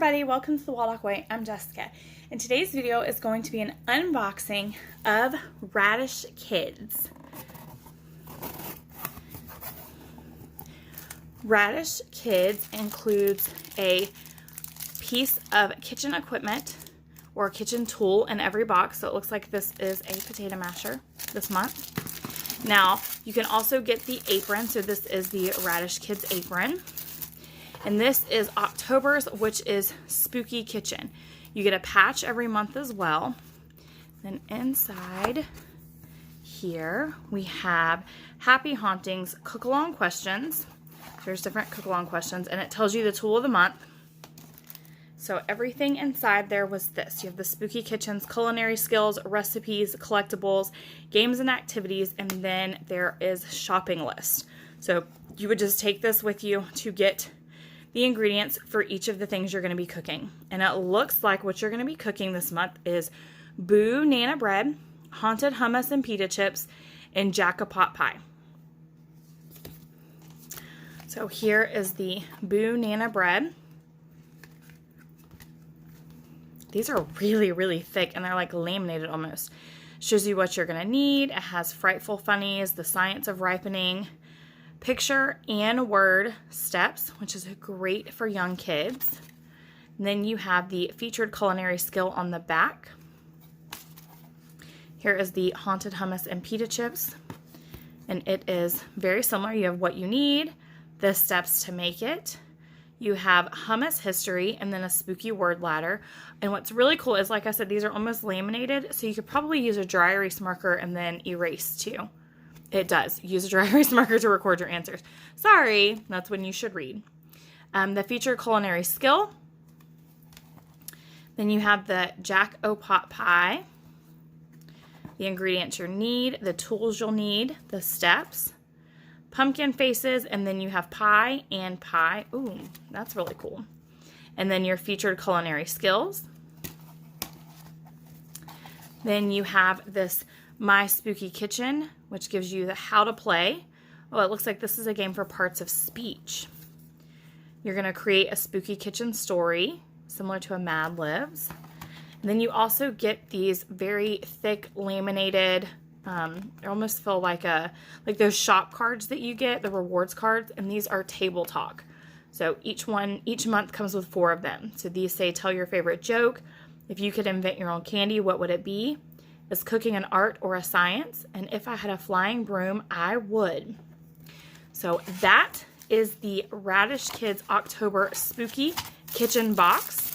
everybody, welcome to the Waldock Way. I'm Jessica, and today's video is going to be an unboxing of Raddish Kids. Raddish Kids includes a piece of kitchen equipment or a kitchen tool in every box, so it looks like this is a potato masher this month. Now, you can also get the apron, so this is the Raddish Kids apron. And this is October's, which is Spooky Kitchen. You get a patch every month as well. Then inside here, we have Happy Hauntings cook-along questions. There's different cook-along questions, and it tells you the tool of the month. So everything inside there was this. You have the Spooky Kitchen's culinary skills, recipes, collectibles, games and activities, and then there is shopping list. So you would just take this with you to get the ingredients for each of the things you're going to be cooking. And it looks like what you're going to be cooking this month is Boo Nana bread, haunted hummus and pita chips, and jack-a-pot pie. So here is the Boo Nana bread. These are really, really thick, and they're like laminated almost. Shows you what you're going to need. It has Frightful Funnies, The Science of Ripening, picture and word steps, which is great for young kids. And then you have the featured culinary skill on the back. Here is the haunted hummus and pita chips, and it is very similar. You have what you need, the steps to make it. You have hummus history, and then a spooky word ladder. And what's really cool is, like I said, these are almost laminated, so you could probably use a dry erase marker and then erase too. It does. Use a dry erase marker to record your answers. Sorry, that's when you should read. The featured culinary skill. Then you have the jack-o'-pot pie. The ingredients you need, the tools you'll need, the steps, pumpkin faces, and then you have pie and pie. Ooh, that's really cool. And then your featured culinary skills. Then you have this My Spooky Kitchen, which gives you the how to play. Oh, it looks like this is a game for parts of speech. You're going to create a spooky kitchen story, similar to a Mad Libs. And then you also get these very thick laminated, they almost feel like those shop cards that you get, the rewards cards, and these are table talk. So each month comes with 4 of them. So these say, tell your favorite joke. If you could invent your own candy, what would it be? Is cooking an art or a science? And if I had a flying broom, I would. So that is the Raddish Kids October Spooky Kitchen box.